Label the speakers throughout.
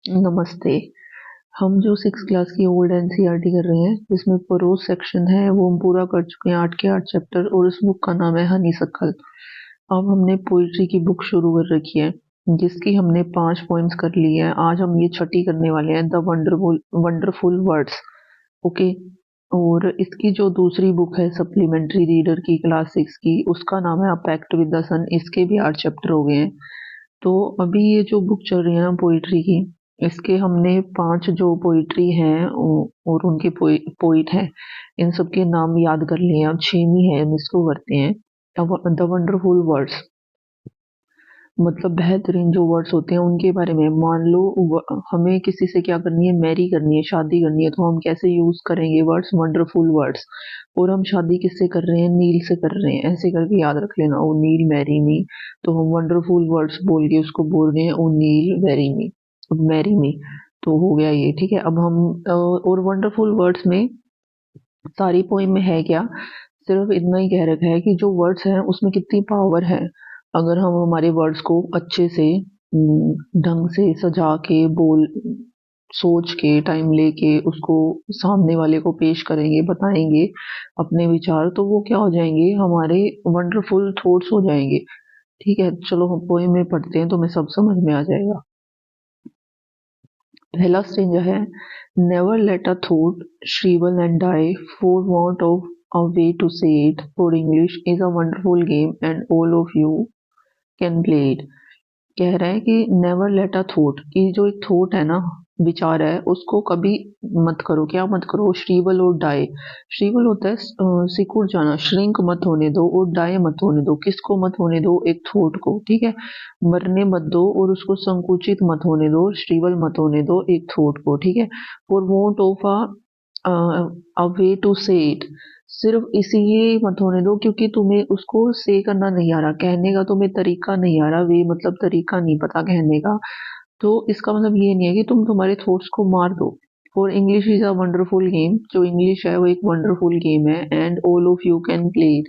Speaker 1: नमस्ते। हम जो 6 क्लास की ओल्ड एनसीईआरटी कर रहे हैं, जिसमें प्रोज सेक्शन है वो हम पूरा कर चुके हैं 8 के 8 चैप्टर और उस बुक का नाम है हनीसक्कल। अब हमने पोइट्री की बुक शुरू कर रखी है, जिसकी हमने 5 पोएम्स कर ली हैं। आज हम ये छठी करने वाले हैं, the wonderful wonderful words. Okay. और इसकी जो दूसरी बुक है सप्लीमेंट्री रीडर की क्लास 6 की, उसका नाम है अ पैक्ट विद द सन। इसके भी 8 चैप्टर हो गए हैं। तो अभी ये जो बुक चल रही है ना पोइट्री की, इसके हमने 5 जो पोइट्री हैं और उनके पोइट हैं, इन सबके नाम याद कर लिए हैं। अब 6वीं है, हम इसको करते हैं। द वंडरफुल वर्ड्स, मतलब बेहतरीन जो वर्ड्स होते हैं उनके बारे में। मान लो हमें किसी से क्या करनी है, मैरी करनी है, शादी करनी है, तो हम कैसे यूज करेंगे वर्ड्स, वंडरफुल वर्ड्स। और हम शादी किससे कर रहे हैं, नील से कर रहे हैं, ऐसे करके याद रख लेना, ओ नील मैरी मी। तो हम वंडरफुल वर्ड्स बोल के उसको बोल रहे हैं, ओ नील मैरी मी। तो हो गया ये, ठीक है। अब हम और वंडरफुल वर्ड्स में सारी पोइम में है क्या, सिर्फ इतना ही कह रखा है कि जो वर्ड्स हैं उसमें कितनी पावर है। अगर हम हमारे वर्ड्स को अच्छे से ढंग से सजा के बोल, सोच के, टाइम लेके उसको सामने वाले को पेश करेंगे, बताएंगे अपने विचार, तो वो क्या हो जाएंगे, हमारे वंडरफुल थॉट्स हो जाएंगे। ठीक है, चलो हम पोएम में पढ़ते हैं, तुम्हें सब समझ में आ जाएगा। पहला स्टेंजा है, never let a thought shrivel and die for want of a way to say it, for English is a wonderful game and all of you can play it। कह रहा है कि नेवर लेट अ थॉट, कि जो एक thought है ना, विचार है, उसको कभी मत करो, क्या मत करो, श्रीवल और डाई। श्रीवल होता है सिकुड़ जाना, श्रिंक मत होने दो, और डाई मत होने दो। किसको मत होने दो, एक थॉट को, ठीक है। मरने मत दो और उसको संकुचित मत होने दो, श्रीवल मत होने दो एक थॉट को, ठीक है। For want of a way to say it, सिर्फ इसीलिए मत होने दो क्योंकि तुम्हें उसको से करना नहीं आ रहा, कहने का तुम्हें तरीका नहीं आ रहा, वे मतलब तरीका नहीं पता कहने का। तो इसका मतलब ये नहीं है कि तुम तुम्हारे थॉट्स को मार दो। For English is a wonderful game, जो इंग्लिश है वो एक वंडरफुल गेम है, and all of you can play it.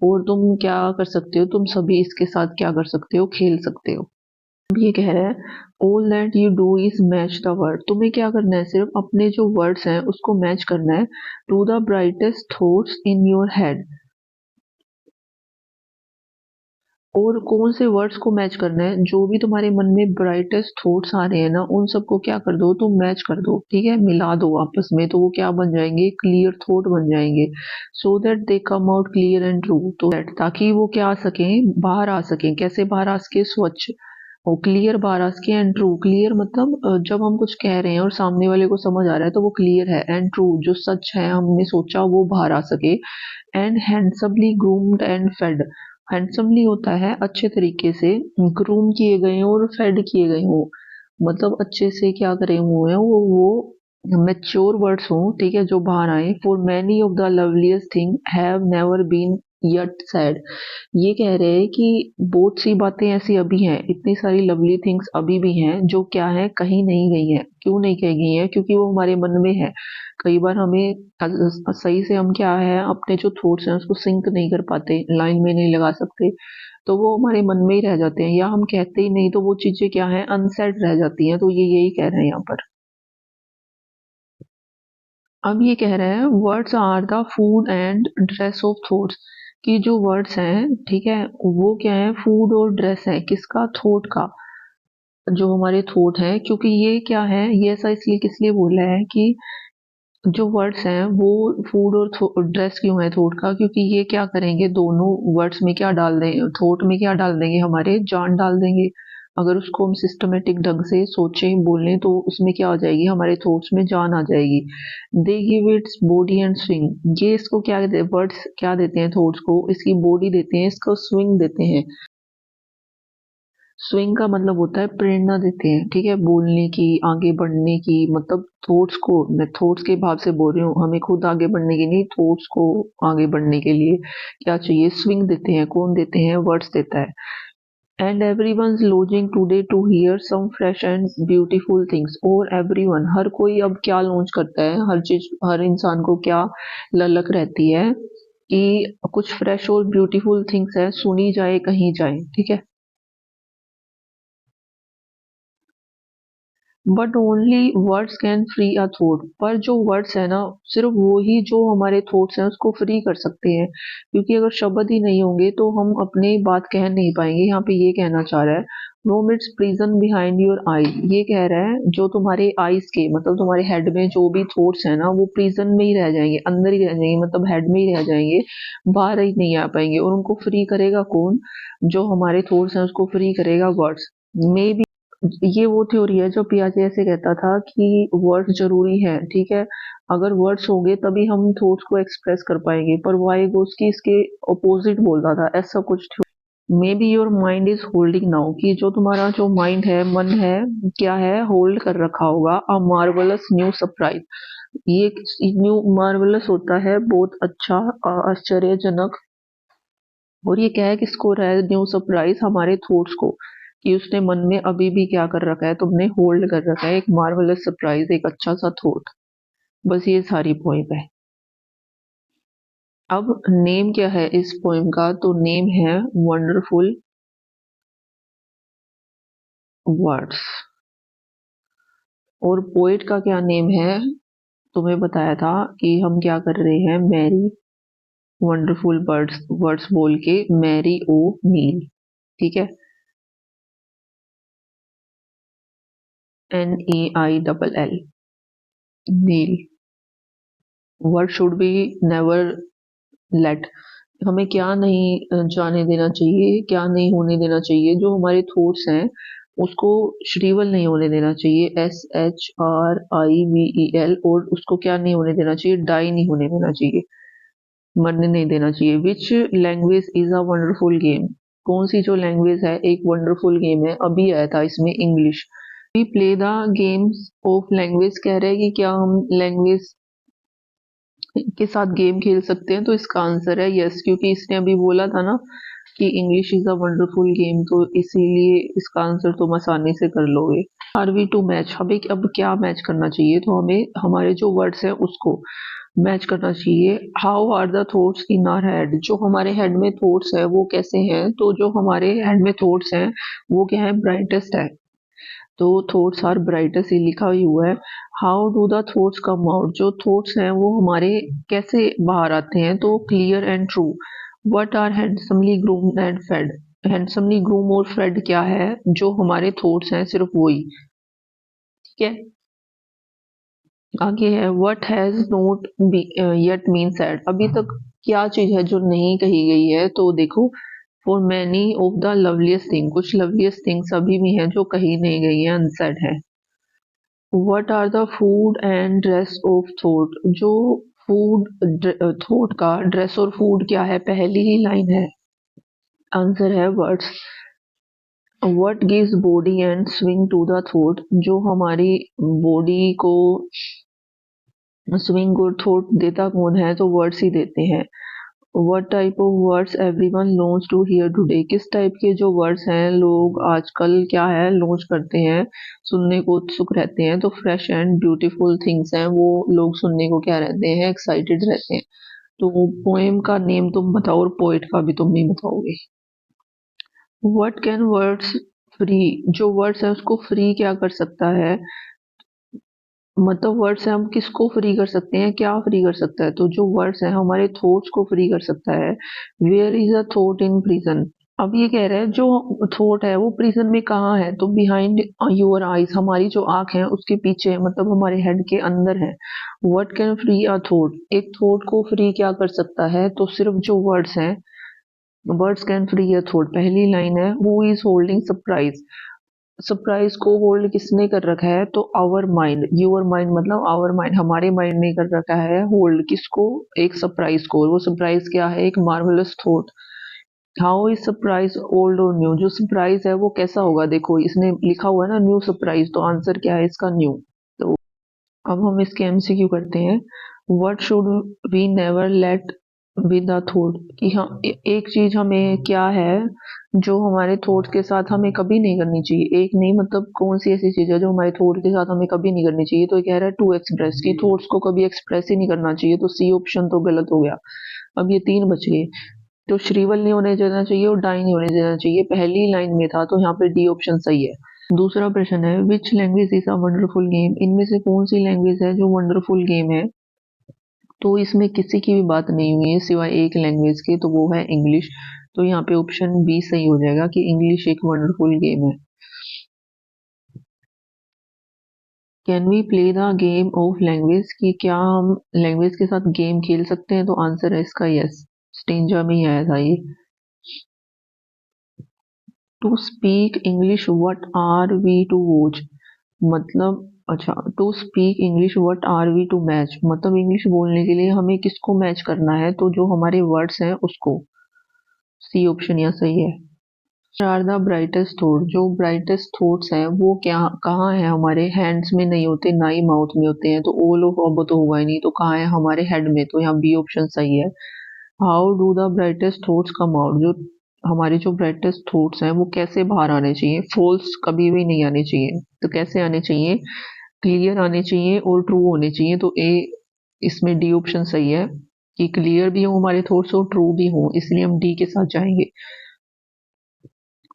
Speaker 1: और तुम क्या कर सकते हो, तुम सभी इसके साथ क्या कर सकते हो, खेल सकते हो। अब ये कह रहा है, all that you do is match the word. तुम्हें क्या करना है, सिर्फ अपने जो वर्ड्स हैं उसको मैच करना है to the brightest thoughts in your head. और कौन से वर्ड्स को मैच करना है, जो भी तुम्हारे मन में ब्राइटेस्ट थॉट्स आ रहे हैं ना, उन सबको क्या कर दो, तुम मैच कर दो, ठीक है, मिला दो आपस में, तो वो क्या बन जाएंगे, क्लियर थॉट बन जाएंगे। So that they come out clear and true, तो दैट ताकि वो क्या आ सके, बाहर आ सके। कैसे बाहर आ सके, स्वच्छ और क्लियर बाहर आ सके, एंड ट्रू, क्लियर मतलब जब हम कुछ कह रहे हैं और सामने वाले को समझ आ रहा है तो वो क्लियर है, एंड ट्रू जो सच है हमने सोचा वो बाहर आ सके। And handsomely groomed and fed, handsomely होता है अच्छे तरीके से, ग्रूम किए गए हों और फेड किए गए हों, मतलब अच्छे से क्या करे हुए हैं वो मैच्योर वर्ड्स हों, ठीक है, जो बाहर आए। For many of the loveliest thing have never been yet said, ये कह रहे हैं कि बहुत सी बातें ऐसी अभी हैं, इतनी सारी लवली थिंग्स अभी भी हैं जो क्या है, कहीं नहीं गई हैं। क्यों नहीं कही गई हैं, क्योंकि वो हमारे मन में है। कई बार हमें सही से हम क्या है, अपने जो थॉट्स हैं उसको सिंक नहीं कर पाते, लाइन में नहीं लगा सकते, तो वो हमारे मन में ही रह जाते हैं, या हम कहते ही नहीं, तो वो चीजें क्या है, अनसेड रह जाती हैं। तो ये यही कह रहे हैं यहाँ पर। अब ये कह रहे हैं, words are the food and dress of thoughts, कि जो वर्ड्स हैं, ठीक है, वो क्या है, फूड और ड्रेस है, किसका, थॉट का, जो हमारे थॉट है। क्योंकि ये क्या है, ये ऐसा इसलिए किस लिए बोला है कि जो वर्ड्स हैं वो फूड और ड्रेस क्यों है थॉट का, क्योंकि ये क्या करेंगे, दोनों वर्ड्स में क्या डाल देंगे, थॉट में क्या डाल देंगे, हमारे जान डाल देंगे। अगर उसको हम सिस्टमेटिक ढंग से सोचें, बोलें, तो उसमें क्या हो जाएगी, हमारे थॉट्स में जान आ जाएगी। They give its body and swing, ये इसको क्या देते हैं, वर्ड्स क्या देते हैं थॉट्स को, इसकी बॉडी देते हैं, इसको स्विंग देते हैं। स्विंग का मतलब होता है प्रेरणा देते हैं, ठीक है, बोलने की, आगे बढ़ने की, मतलब थॉट्स को, मैं थॉट्स के भाव से बोल रही हूँ, हमें खुद आगे बढ़ने की नहीं, थॉट्स को आगे बढ़ने के लिए क्या चाहिए, स्विंग देते हैं। कौन देते हैं, वर्ड्स देता है। And everyone's longing today to hear some fresh and beautiful things, और एवरीवन हर कोई अब क्या लॉन्च करता है, हर चीज, हर इंसान को क्या ललक रहती है कि कुछ फ्रेश और ब्यूटीफुल थिंग्स है, सुनी जाए, कहीं जाए, ठीक है। But only words can free a thought. पर जो वर्ड्स है ना, सिर्फ वो ही जो हमारे थॉट्स हैं उसको फ्री कर सकते हैं, क्योंकि अगर शब्द ही नहीं होंगे तो हम अपनी बात कह नहीं पाएंगे। यहाँ पे ये कहना चाह रहा है, रोम इट्स प्रिजन बिहाइंड योर आई। ये कह रहा है जो तुम्हारे आईज के मतलब तुम्हारे हेड में जो भी थॉट्स है ना वो प्रिजन में ही रह जाएंगे, अंदर ही रह जाएंगे, मतलब हेड में ही रह जाएंगे, बाहर ही नहीं आ पाएंगे। और उनको फ्री करेगा कौन? जो हमारे थॉट्स हैं उसको फ्री करेगा वर्ड्स। मे बी ये वो थ्योरी है जो पियाजे ऐसे कहता था कि वर्ड्स जरूरी है, ठीक है, अगर वर्ड्स होंगे तभी हम थॉट्स को एक्सप्रेस कर पाएंगे। पर वाइगोस्की इसके ऑपोजिट बोलता था, ऐसा कुछ may be your mind is holding now, कि जो तुम्हारा जो माइंड है, मन है, क्या है, होल्ड कर रखा होगा अ मार्वलस न्यू सरप्राइज। ये न्यू मार्वलस होता है बहुत अच्छा, आश्चर्यजनक। और ये क्या है, किसको रहा है न्यू सरप्राइज? हमारे थॉट्स को, कि उसने मन में अभी भी क्या कर रखा है, तुमने होल्ड कर रखा है एक मार्वलस सरप्राइज, एक अच्छा सा थॉट। बस ये सारी पोइम है। अब नेम क्या है इस पोइम का? तो नेम है वंडरफुल वर्ड्स। और पोएट का क्या नेम है? तुम्हें बताया था कि हम क्या कर रहे हैं, मैरी वंडरफुल वर्ड्स वर्ड्स बोल के, मैरी ओ नील, ठीक है, NEILL, Neil. Word should be never let. हमें क्या नहीं जाने देना चाहिए, क्या नहीं होने देना चाहिए, जो हमारे थॉट्स हैं उसको श्रीवल नहीं होने देना चाहिए, SHRIVEL। और उसको क्या नहीं होने देना चाहिए, डाई नहीं होने देना चाहिए, मरने नहीं देना चाहिए। Which language is a wonderful game? कौन सी जो लैंग्वेज है एक वंडरफुल गेम है? अभी आया था इसमें English. We play the games of language, कह रहे हैं कि क्या हम लैंग्वेज के साथ गेम खेल सकते हैं? तो इसका आंसर है यस, क्योंकि इसने अभी बोला था ना कि English is a wonderful game, तो इसीलिए इसका आंसर तुम आसानी से कर लोगे। आर वी टू मैच, हमें अब क्या मैच करना चाहिए? तो हमें हमारे जो वर्ड्स हैं उसको मैच करना चाहिए। How are the thoughts in our head? जो हमारे हेड में थॉट्स है वो कैसे हैं? तो जो हमारे हेड में थॉट्स हैं वो क्या है, ब्राइटेस्ट है। तो थॉट्स आर ब्राइटेस्ट, ये लिखा ही हुआ है। How do the thoughts come out? जो थॉट्स हैं वो हमारे कैसे बाहर आते हैं? तो clear and true. What are handsomely groomed and fed? Handsomely groom और फेड क्या है? जो हमारे थॉट्स हैं, सिर्फ वही, ठीक है। आगे है what has not yet been said? अभी तक क्या चीज है जो नहीं कही गई है? तो देखो, for many of the loveliest thing, कुछ लवलीस्ट थिंग्स अभी भी हैं जो कही नहीं गई है, अनसेड है। What are the food and dress of thought? जो फूड थॉट का, ड्रेस और फूड क्या है? पहली ही लाइन है, आंसर है words. What gives body and swing to the thought? जो हमारी बॉडी को स्विंग और थॉट देता कौन है? तो वर्ड्स ही देते हैं। What type of words everyone longs to hear today? किस टाइप के जो वर्ड्स हैं लोग आजकल क्या है लॉन्च करते हैं, सुनने को उत्सुक रहते हैं? तो फ्रेश एंड ब्यूटीफुल थिंग्स हैं, वो लोग सुनने को क्या रहते हैं, एक्साइटेड रहते हैं। तो पोएम का नेम तुम बताओ और पोएट का भी तुम नहीं बताओगे। What can words free? जो वर्ड्स है उसको फ्री क्या कर सकता है? मतलब वर्ड से हम किसको फ्री कर सकते हैं, क्या फ्री कर सकता है? तो जो वर्ड्स है हमारे थॉट्स को फ्री कर सकता है। Where is a thought in prison? अब ये कह रहा है जो थॉट है वो प्रिजन में कहाँ है? तो बिहाइंड योर आईज, हमारी जो आंख है उसके पीछे, मतलब हमारे हेड के अंदर है। What can free a thought? एक थॉट को फ्री क्या कर सकता है? तो सिर्फ जो वर्ड्स हैं, words can free a thought. पहली लाइन है who is holding surprise? Surprise को होल्ड किसने कर रखा है? तो आवर माइंड, योर माइंड, मतलब आवर माइंड, हमारे माइंड ने कर रखा है होल्ड, किसको? एक सरप्राइज को। और वो सरप्राइज क्या है? एक marvellous thought. How is surprise old और न्यू? जो सरप्राइज है वो कैसा होगा? देखो इसने लिखा हुआ है ना न्यू सरप्राइज, तो आंसर क्या है इसका? न्यू। तो अब हम इसके MCQ करते हैं। What should we never let with the thought? कि हाँ, एक चीज हमें क्या है जो हमारे थॉट के साथ हमें कभी नहीं करनी चाहिए? एक नहीं, मतलब कौन सी ऐसी चीज है जो हमारे थॉट के साथ हमें कभी नहीं करनी चाहिए? तो ये कह रहा है टू एक्सप्रेस, की थॉट्स को कभी एक्सप्रेस ही नहीं करना चाहिए। तो सी ऑप्शन तो गलत हो गया। अब ये तीन बच गए। तो श्रीवल नहीं होने देना चाहिए और डाई नहीं होने देना चाहिए, पहली लाइन में था, तो यहाँ पे डी ऑप्शन सही है। दूसरा प्रश्न है which language is a wonderful game, इनमें से कौन सी लैंग्वेज है जो वंडरफुल गेम है। तो इसमें किसी की भी बात नहीं हुई है सिवाय एक लैंग्वेज के, तो वो है इंग्लिश। तो यहाँ पे ऑप्शन बी सही हो जाएगा कि इंग्लिश एक वंडरफुल गेम है। Can we play the game of language, कि क्या हम लैंग्वेज के साथ गेम खेल सकते हैं, तो आंसर है इसका यस। स्टेंजा में ही आया था ये। To speak English what are we to watch, मतलब अच्छा, to speak English what are we to match, मतलब इंग्लिश बोलने के लिए हमें किसको मैच करना है, तो जो हमारे वर्ड्स हैं उसको। सी ऑप्शन यहाँ सही है। आर द ब्राइटेस्ट थॉट, जो ब्राइटेस्ट थॉट्स हैं वो क्या कहाँ है, हमारे हैंड्स में नहीं होते ना ही माउथ में होते हैं, तो ऑल ऑफ अब तो हुआ ही नहीं, तो कहाँ है, हमारे हेड में, तो यहाँ बी ऑप्शन सही है। How do the brightest thoughts come out, जो हमारे जो ब्राइटेस्ट थॉट्स हैं वो कैसे बाहर आने चाहिए, फॉल्स कभी भी नहीं आने चाहिए, तो कैसे आने चाहिए, क्लियर आने चाहिए और ट्रू होने चाहिए, तो ए इसमें डी ऑप्शन सही है कि क्लियर भी हो हमारे थॉट्स और ट्रू भी हो, इसलिए हम डी के साथ जाएंगे।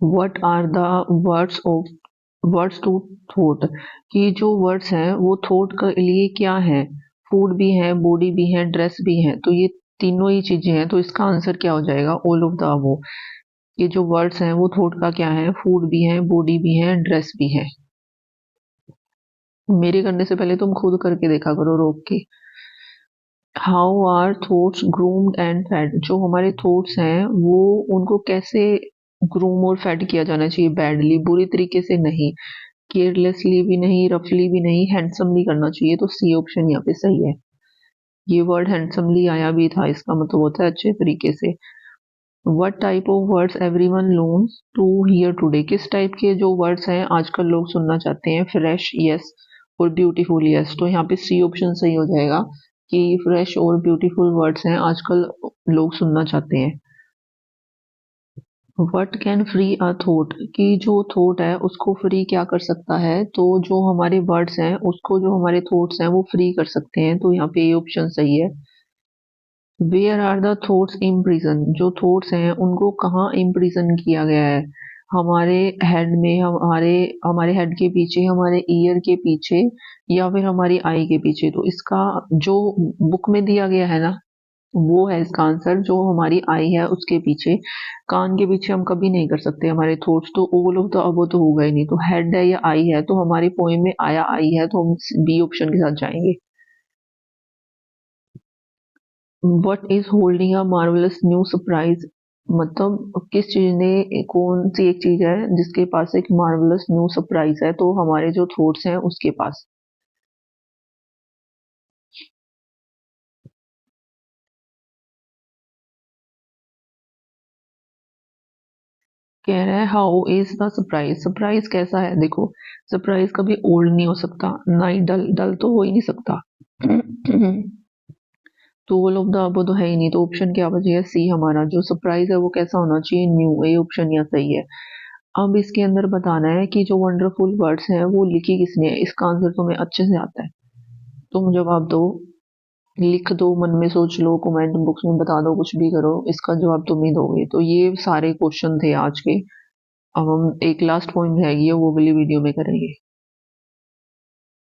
Speaker 1: What are the words of words to thought, कि जो वर्ड्स हैं वो थॉट के लिए क्या है, फूड भी है, बॉडी भी है, ड्रेस भी है, तो ये तीनों ही चीजें हैं, तो इसका आंसर क्या हो जाएगा, ऑल ऑफ द अबव। ये जो वर्ड्स हैं वो थॉट का क्या है, फूड भी है, बॉडी भी है, ड्रेस भी है। मेरे करने से पहले तुम खुद करके देखा करो रोक के। How are thoughts groomed and fed, जो हमारे थॉट्स हैं वो उनको कैसे ग्रूम और फेड किया जाना चाहिए, बैडली बुरी तरीके से नहीं, केयरलेसली भी नहीं, रफली भी नहीं, हैंडसमली करना चाहिए, तो सी ऑप्शन यहाँ पे सही है। ये वर्ड हैंडसमली आया भी था, इसका मतलब होता है अच्छे तरीके से। What type of words everyone learns to hear today, किस टाइप के जो वर्ड्स हैं आजकल लोग सुनना चाहते हैं, फ्रेश यस और ब्यूटीफुल यस, तो यहाँ पे सी ऑप्शन सही हो जाएगा कि फ्रेश और ब्यूटीफुल वर्ड्स हैं आजकल लोग सुनना चाहते हैं। What can free a thought, कि जो थॉट है उसको फ्री क्या कर सकता है, तो जो हमारे वर्ड्स हैं उसको जो हमारे थॉट्स हैं वो फ्री कर सकते हैं, तो यहाँ पे ये ऑप्शन सही है। Where are the thoughts imprison, जो थॉट्स हैं उनको कहाँ इम्प्रिजन किया गया है, हमारे हेड में, हमारे हमारे हेड के पीछे, हमारे ईयर के पीछे, या फिर हमारी आई के पीछे, तो इसका जो बुक में दिया गया है ना वो है इसका आंसर, जो हमारी आई है उसके पीछे। कान के पीछे हम कभी नहीं कर सकते हमारे थॉट्स, तो ऑल ऑफ द अबव तो होगा ही नहीं, तो हेड है या आई है, तो हमारी पोएम में आया आई है, तो हम बी ऑप्शन के साथ जाएंगे। What is holding a marvellous new surprise, मतलब किस चीज ने, कौन सी एक चीज है जिसके पास एक मार्वलस न्यू सरप्राइज है, तो हमारे जो थॉट्स हैं उसके पास। कह रहा है how is the surprise, surprise कैसा है, देखो सरप्राइज कभी ओल्ड नहीं हो सकता, ना ही डल, डल तो हो ही नहीं सकता। तो ऑल ऑफ द अबव तो है ही नहीं, तो ऑप्शन क्या बचेगा, सी, हमारा जो सरप्राइज है वो कैसा होना चाहिए, न्यू, ये ऑप्शन यहाँ सही है। अब इसके अंदर बताना है कि जो वंडरफुल वर्ड्स हैं वो लिखी किसने है, इसका आंसर तुम्हें अच्छे से आता है, तुम जवाब दो, लिख दो, मन में सोच लो, कमेंट बॉक्स में बता दो, कुछ भी करो, इसका जवाब तुम ही दोगे। तो ये सारे क्वेश्चन थे आज के। अब हम एक लास्ट पॉइंट रहेगी, वो अगली वीडियो में करेंगे।